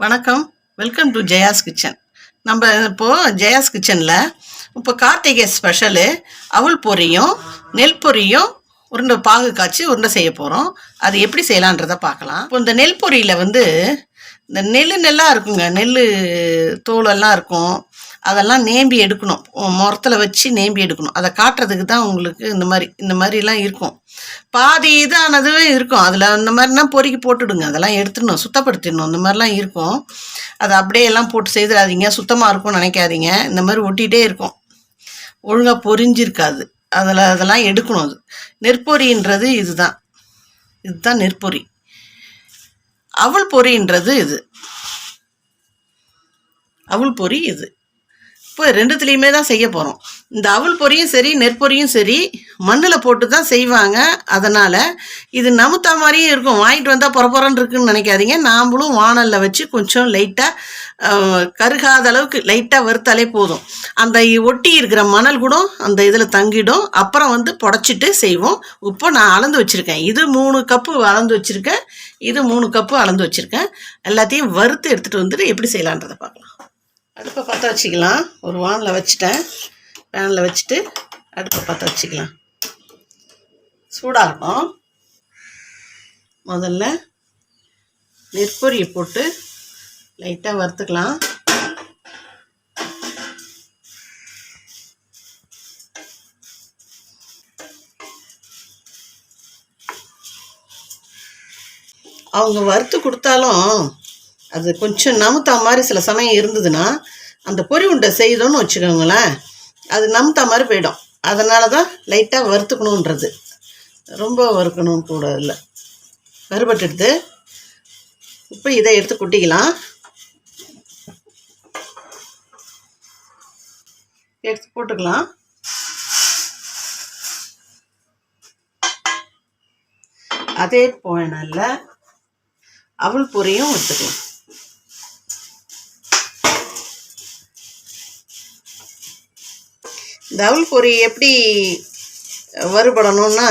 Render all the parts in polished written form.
வணக்கம். Welcome to Jaya's kitchen. நம்ம இப்போது ஜெயாஸ் கிச்சனில் இப்போ கார்த்திகை ஸ்பெஷலு அவல் பொரியும் நெல் பொரியும் உருண்டை பாகு காய்ச்சி உருண்டை செய்ய போகிறோம். அது எப்படி செய்யலான்றதை பார்க்கலாம். இப்போ இந்த நெல் பொரியில் இந்த நெல்லாக இருக்குங்க, நெல் தோலெல்லாம் இருக்கும், அதெல்லாம் நேம்பி எடுக்கணும், முரத்தில் வச்சு நேம்பி எடுக்கணும். அதை காட்டுறதுக்கு தான் உங்களுக்கு இந்த மாதிரிலாம் இருக்கும். பாதி இதானதுவே இருக்கும், அதில் இந்த மாதிரினா பொறுக்கி போட்டுடுங்க, அதெல்லாம் எடுத்துடணும், சுத்தப்படுத்திடணும். இந்த மாதிரிலாம் இருக்கும், அதை அப்படியே எல்லாம் போட்டு செய்துடாதீங்க, சுத்தமாக இருக்கும்னு நினைக்காதீங்க. இந்த மாதிரி ஒட்டிகிட்டே இருக்கும், ஒழுங்காக பொரிஞ்சிருக்காது. அதெல்லாம் எடுக்கணும். அது நெற்பொரின்றது இதுதான் நெற்பொரி. அவல் பொரின்றது அவல் பொரி இது. இப்போ ரெண்டுத்துலேயுமே தான் செய்ய போகிறோம். இந்த அவல் பொரியும் சரி நெற்பொரியும் சரி மண்ணில் போட்டு தான் செய்வாங்க. அதனால் இது நமுத்தா மாதிரியும் இருக்கும், வாங்கிட்டு வந்தால் பொறப்பொறன்னு இருக்குன்னு நினைக்காதீங்க. நாம்ளும் வானலில் வச்சு கொஞ்சம் லைட்டாக கருகாத அளவுக்கு லைட்டாக வறுத்தாலே போதும். அந்த ஒட்டி இருக்கிற மணல் கூட அந்த இதில் தங்கிடும். அப்புறம் புடச்சிட்டு செய்வோம். இப்போ நான் அளந்து வச்சுருக்கேன், இது 3 கப்பு அளந்து வச்சுருக்கேன், இது 3 கப்பு அளந்து வச்சுருக்கேன். எல்லாத்தையும் வறுத்து எடுத்துகிட்டு வந்துட்டு எப்படி செய்யலான்றதை பார்க்கலாம். அடுப்பை பற்ற வச்சுக்கலாம். ஒரு வானில் வச்சுட்டேன், பேனில் வச்சுட்டு அடுப்பை பற்ற வச்சுக்கலாம். சூடாகட்டும். முதல்ல நெற்பொரியை போட்டு லைட்டாக வறுத்துக்கலாம். அவங்க வறுத்து கொடுத்தாலும் அது கொஞ்சம் நமுத்தா மாதிரி சில சமயம் இருந்ததுன்னா, அந்த பொரி உண்டை செய்தோன்னு வச்சுக்கோங்களேன், அது நமுத்தா மாதிரி போயிடும். அதனால தான் லைட்டாக வறுத்துக்கணுன்றது, ரொம்ப வறுக்கணும் கூட இல்லை. வறுபட்டுடுது. இப்போ இதை எடுத்து கொட்டிக்கலாம். எடுத்து போட்டுக்கலாம். அதே போயினால அவல் பொரியும் எடுத்துக்கலாம். இந்த அவல் பொரி எப்படி வறுபடணும்னா,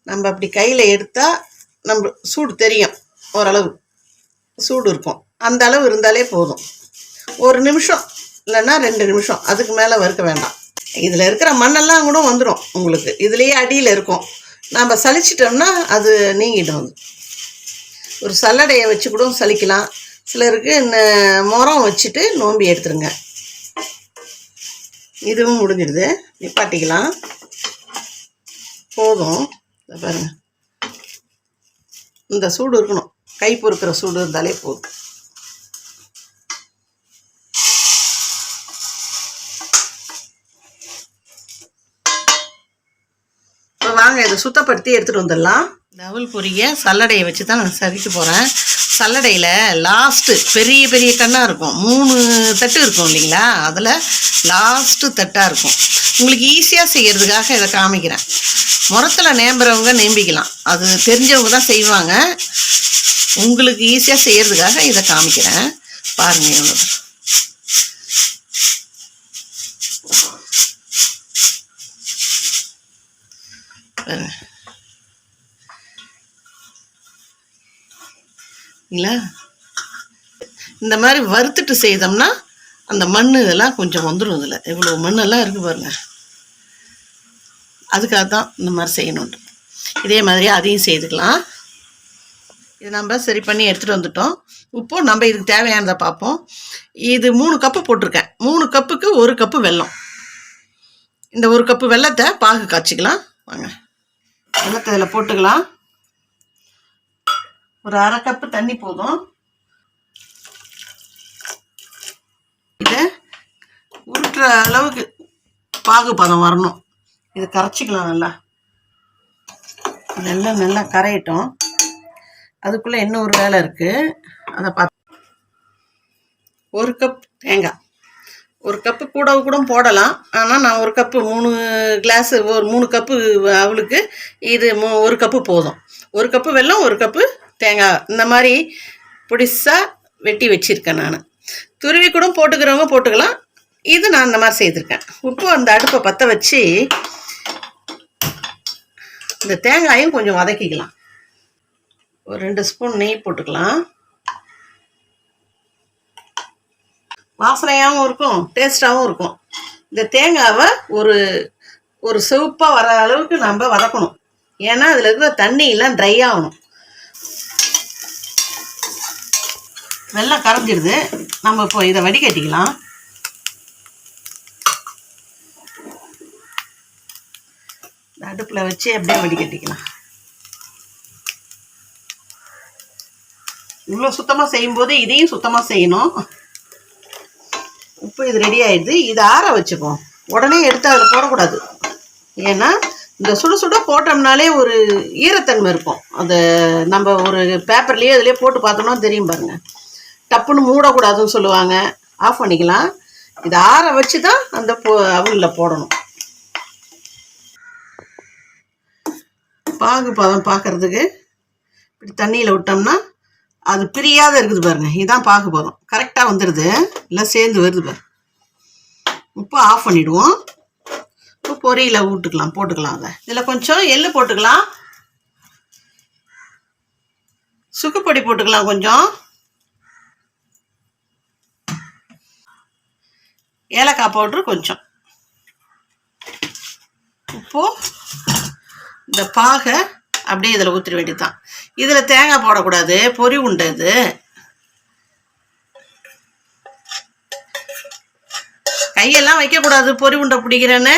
நம்ம அப்படி கையில் எடுத்தால் நம்ம சூடு தெரியும், ஓரளவு சூடு இருக்கும், அந்த அளவு இருந்தாலே போதும். 1 நிமிஷம் இல்லைன்னா 2 நிமிஷம், அதுக்கு மேலே வறுக்க வேண்டாம். இதில் இருக்கிற மண்ணெல்லாம் கூட வந்துடும் உங்களுக்கு, இதுலேயே அடியில் இருக்கும். நம்ம சலிச்சிட்டோம்னா அது நீங்கிடும். ஒரு சல்லடையை வச்சு கூட சலிக்கலாம். சிலருக்கு முறம் வச்சுட்டு நோம்பி எடுத்துருங்க. இதுவும் முடிஞ்சிடுது, நிப்பாட்டிக்கலாம். போதும். பாருங்க, இந்த சூடு இருக்கணும், கை பொறுக்கிற சூடு இருந்தாலே போதும். இப்போ வாங்க இதை சுத்தப்படுத்தி எடுத்துகிட்டு வந்துடலாம். இந்த அவல் பொரியை சல்லடையை வச்சு தான் நான் சவிக்க போகிறேன். சல்லடையில் லாஸ்ட்டு பெரிய பெரிய கண்ணாக இருக்கும், 3 தட்டு இருக்கும் இல்லைங்களா, அதில் லாஸ்ட்டு தட்டாக இருக்கும். உங்களுக்கு ஈஸியாக செய்கிறதுக்காக இதை காமிக்கிறேன். முரத்தில் நேம்புறவங்க நேம்பிக்கலாம், அது தெரிஞ்சவங்க தான் செய்வாங்க. உங்களுக்கு ஈஸியாக செய்கிறதுக்காக இதை காமிக்கிறேன். பாருங்கள் எவ்வளோ இல்லைங்களா. இந்த மாதிரி வறுத்துட்டு செய்தோம்னா அந்த மண் இதெல்லாம் கொஞ்சம் வந்துடும். இதில் இவ்வளோ மண்ணெல்லாம் இருக்குது பாருங்கள், அதுக்காக தான் இந்த மாதிரி செய்யணுன்ட்டு. இதே மாதிரி அதையும் செய்துக்கலாம். இது நம்ம சரி பண்ணி எடுத்துகிட்டு வந்துட்டோம். இப்போது நம்ம இதுக்கு தேவையானதை பார்ப்போம். இது 3 கப்பு போட்டிருக்கேன். 3 கப்புக்கு 1 கப்பு வெல்லம். இந்த 1 கப்பு வெல்லத்தை பாகு காய்ச்சிக்கலாம். வாங்க, வெல்லத்தை இதில் போட்டுக்கலாம். ஒரு 1/2 கப்பு தண்ணி போதும். இதை உருட்டுற அளவுக்கு பாகு பதம் வரணும். இதை கரைச்சிக்கலாம். நல்லா கரையட்டும். அதுக்குள்ளே இன்னும் ஒரு வேலை இருக்குது, அதை பார்த்து. 1 கப் தேங்காய், 1 கப்பு கூட போடலாம். ஆனால் நான் 1 கப்பு 3 கிளாஸு, ஒரு 3 கப்பு அவளுக்கு இது 1 கப்பு போதும். 1 கப்பு வெல்லம், 1 கப்பு தேங்காய் இந்த மாதிரி பொடிசாக வெட்டி வச்சுருக்கேன். நான் துருவி கூட போட்டுக்கிறவங்க போட்டுக்கலாம், இது நான் இந்த மாதிரி செய்திருக்கேன். இப்போ அந்த அடுப்பை பற்ற வச்சு இந்த தேங்காயும் கொஞ்சம் வதக்கிக்கலாம். ஒரு 2 ஸ்பூன் நெய் போட்டுக்கலாம். வாசனையாகவும் இருக்கும், டேஸ்ட்டாகவும் இருக்கும். இந்த தேங்காவை ஒரு ஒரு சிவப்பாக வர அளவுக்கு நம்ம வதக்கணும். ஏன்னா அதில் இருக்கிற தண்ணியெல்லாம் ட்ரை ஆகணும். வெல்லம் கரைஞ்சிடுது. நம்ம இப்போ இதை வடிகட்டிக்கலாம். அடுப்பில் வச்சு அப்படியே வடிகட்டிக்கலாம். இவ்வளோ சுத்தமாக செய்யும்போது இதையும் சுத்தமாக செய்யணும். இப்போ இது ரெடி ஆகிடுது. இதை ஆற வச்சுப்போம். உடனே எடுத்து அதில் போடக்கூடாது. ஏன்னா இந்த சுட சுட போட்டோம்னாலே ஒரு ஈரத்தன்மை இருக்கும். அதை நம்ம ஒரு பேப்பர்லேயே அதிலே போட்டு பார்த்தோம்னா தெரியும் பாருங்கள். டப்புன்னு மூடக்கூடாதுன்னு சொல்லுவாங்க. ஆஃப் பண்ணிக்கலாம். இதை ஆற வச்சு தான் அந்த அவலில் போடணும். பாகு பதம் பார்க்குறதுக்கு இப்படி தண்ணியில் விட்டோம்னா அது பிரியாத இருக்குது பாருங்கள். இதுதான் பாகு பதம். கரெக்டாக வந்துடுது. எல்லாம் சேர்ந்து வருது பாருங்க. இப்போ ஆஃப் பண்ணிவிடுவோம். இப்போ பொரியில் போட்டுக்கலாம். அதை இதில் கொஞ்சம் எள்ளு போட்டுக்கலாம். சுக்குப்பொடி போட்டுக்கலாம் கொஞ்சம். ஏலக்காய் பவுட்ரு கொஞ்சம். இப்போது இந்த பாகை அப்படியே இதில் ஊற்றிட வேண்டியதுதான். இதில் தேங்காய் போடக்கூடாது. பொரி உண்டை இது. கையெல்லாம் வைக்கக்கூடாது. பொரி உண்டை பிடிக்கிறேன்னு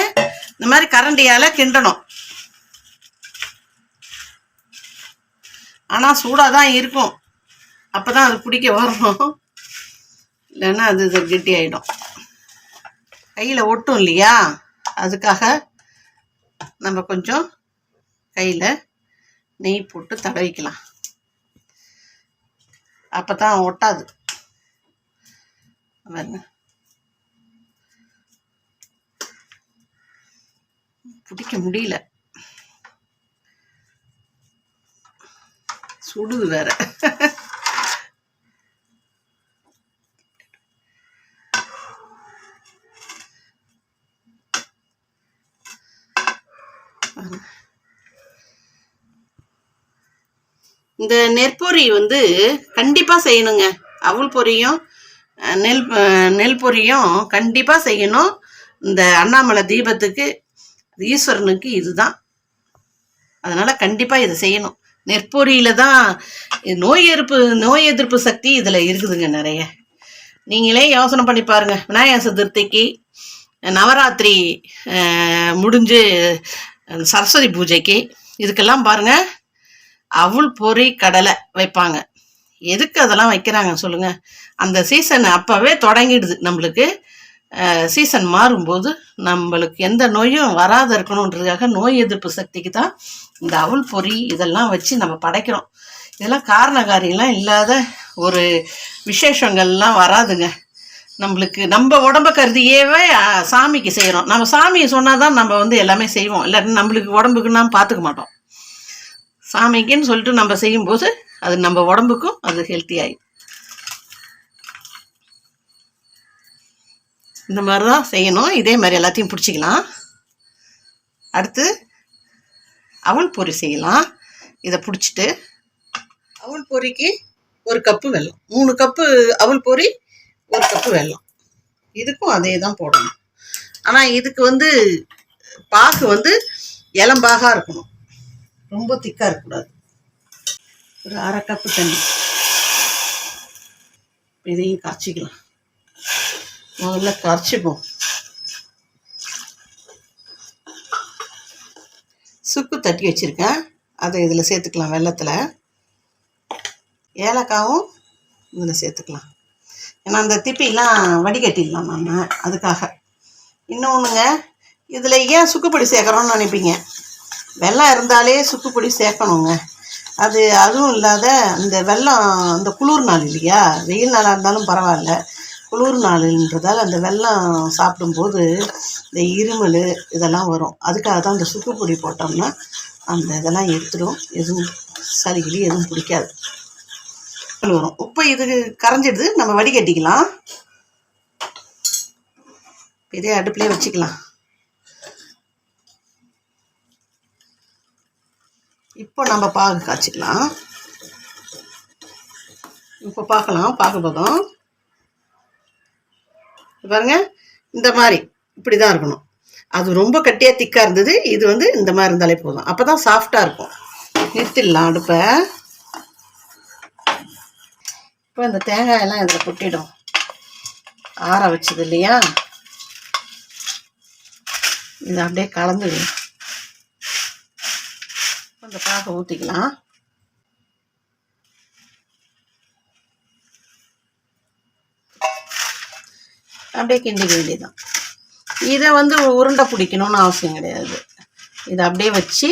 இந்த மாதிரி கரண்டியால் கிண்டணும். ஆனால் சூடாக தான் இருக்கும். அப்போ தான் அது பிடிக்க வரணும். இல்லைன்னா அது கெட்டி ஆகிடும். கையில் ஒட்டும் இல்லையா, அதுக்காக நம்ம கொஞ்சம் கையில் நெய் போட்டு தடவிக்கலாம். அப்போ தான் ஒட்டாது. பிடிக்க முடியல, சுடுது வேற. இந்த நெற்பொரி கண்டிப்பாக செய்யணுங்க. அவல் பொரியும் நெல் பொரியும் கண்டிப்பாக செய்யணும். இந்த அண்ணாமலை தீபத்துக்கு, ஈஸ்வரனுக்கு இதுதான். அதனால் கண்டிப்பாக இதை செய்யணும். நெற்பொரியில் தான் நோய் எதிர்ப்பு சக்தி இதில் இருக்குதுங்க நிறைய. நீங்களே யோசனை பண்ணி பாருங்கள். விநாயகர் சதுர்த்திக்கு, நவராத்திரி முடிஞ்சு சரஸ்வதி பூஜைக்கு, இதுக்கெல்லாம் பாருங்கள் அவல் பொரி கடலை வைப்பாங்க. எதுக்கு அதெல்லாம் வைக்கிறாங்க சொல்லுங்கள்? அந்த சீசன் அப்போவே தொடங்கிடுது. நம்மளுக்கு சீசன் மாறும்போது நம்மளுக்கு எந்த நோயும் வராத இருக்கணுன்றதுக்காக நோய் எதிர்ப்பு சக்திக்கு தான் இந்த அவல் பொரி இதெல்லாம் வச்சு நம்ம படைக்கிறோம். இதெல்லாம் காரணக்காரியெல்லாம் இல்லாத ஒரு விசேஷங்கள்லாம் வராதுங்க. நம்மளுக்கு நம்ம உடம்ப கருதியேவே சாமிக்கு செய்கிறோம். நம்ம சாமியை சொன்னால் தான் நம்ம எல்லாமே செய்வோம். இல்லாட்டி நம்மளுக்கு உடம்புக்கு நாம் பார்த்துக்க மாட்டோம். சாமிக்குன்னு சொல்லிட்டு நம்ம செய்யும்போது அது நம்ம உடம்புக்கும் அது ஹெல்த்தி ஆகி. இந்த மாதிரி தான் செய்யணும். இதே மாதிரி எல்லாத்தையும் பிடிச்சிக்கலாம். அடுத்து அவல் பொரி செய்யலாம். இதை பிடிச்சிட்டு அவல் பொரிக்கு 1 கப்பு வெல்லம், 3 கப்பு அவல் பொரி, 1 கப்பு வெல்லம். இதுக்கும் அதே தான் போடணும். ஆனால் இதுக்கு பாகு இளம்பாகாக இருக்கணும். ரொம்ப திக்காக இருக்கக்கூடாது. ஒரு 1/2 கப்பு தண்ணி. இதையும் கரைச்சிக்கலாம். முதல்ல கரைச்சிப்போம். சுக்கு தட்டி வச்சுருக்கேன், அதை இதில் சேர்த்துக்கலாம். வெல்லத்தில் ஏலக்காவும் இதில் சேர்த்துக்கலாம். ஏன்னா அந்த திப்பிலாம் வடிகட்டிடலாம் நம்ம, அதுக்காக. இன்னொன்றுங்க, இதில் ஏன் சுக்குப்பொடி சேர்க்குறோன்னு நினைப்பீங்க. வெல்லம் இருந்தாலே சுக்குப்பொடி சேர்க்கணுங்க. அதுவும் இல்லாத இந்த வெல்லம் இந்த குளிர் நாள் இல்லையா, வெயில் நாளாக இருந்தாலும் பரவாயில்ல, குளிர் நாளுன்றதால் அந்த வெல்லம் சாப்பிடும்போது இந்த இருமல் இதெல்லாம் வரும். அதுக்காக தான் இந்த சுக்குப்பொடி போட்டோம்னா அந்த இதெல்லாம் எடுத்துடும். எதுவும் சளிகிளி எதுவும் பிடிக்காது வரும். உப்பு இது கரைஞ்சிடுது. நம்ம வடிகட்டிக்கலாம். இதே அடுப்புலேயே வச்சுக்கலாம். இப்போ நம்ம பாகு காய்ச்சிக்கலாம். இப்போ பார்க்கலாம் பாகு பதம். பாருங்கள், இந்த மாதிரி இப்படி தான் இருக்கணும். அது ரொம்ப கட்டியாக திக்காக இருந்தது. இது வந்து இந்த மாதிரி இருந்தாலே போதும். அப்போ தான் சாஃப்டாக இருக்கும். நிறுத்திடலாம் அடுப்பை. இப்போ இந்த தேங்காயெல்லாம் இதில் கொட்டிடும். ஆற வச்சது இல்லையா, இதை அப்படியே கலந்துடு. அந்த பாக ஊற்றிக்கலாம். அப்படியே கிண்டிக்க வேண்டியதுதான். இதை வந்து உருண்டை பிடிக்கணும்னு அவசியம் கிடையாது. இதை அப்படியே வச்சு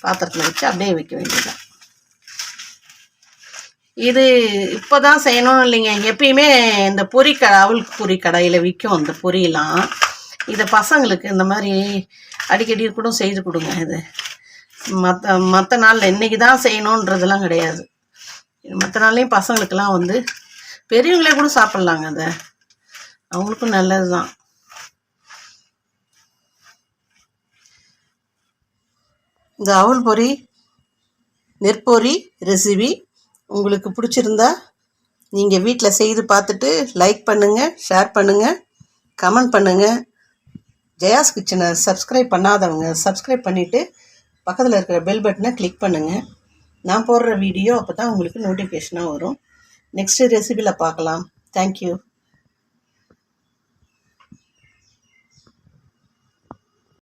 பாத்திரத்தில் வச்சு அப்படியே வைக்க வேண்டியதுதான். இது இப்போ தான் செய்யணும்னு இல்லைங்க. எப்பயுமே இந்த அவல் பொரி கடையில் விற்கும் இந்த பொரியெல்லாம். இதை பசங்களுக்கு இந்த மாதிரி அடிக்கடி கூட செய்து கொடுங்க. இது மற்ற நாளில் இன்றைக்கி தான் செய்யணுன்றதெல்லாம் கிடையாது. மற்ற நாள்லேயும் பசங்களுக்கெல்லாம் வந்து பெரியவங்களே கூட சாப்பிட்லாங்க. அதை அவங்களுக்கும் நல்லது தான். இந்த அவல் பொரி நெற்பொரி ரெசிபி உங்களுக்கு பிடிச்சிருந்தா நீங்கள் வீட்டில் செய்து பார்த்துட்டு லைக் பண்ணுங்கள், ஷேர் பண்ணுங்கள், கமெண்ட் பண்ணுங்கள். ஜெயாஸ் கிச்சனை சப்ஸ்கிரைப் பண்ணாதவங்க சப்ஸ்கிரைப் பண்ணிவிட்டு பக்கத்தில் இருக்கிற பெல் பட்டனை கிளிக் பண்ணுங்கள். நான் போடுற வீடியோ அப்போ தான் உங்களுக்கு நோட்டிஃபிகேஷனாக வரும். நெக்ஸ்ட்டு ரெசிபியில் பார்க்கலாம். தேங்க்யூ.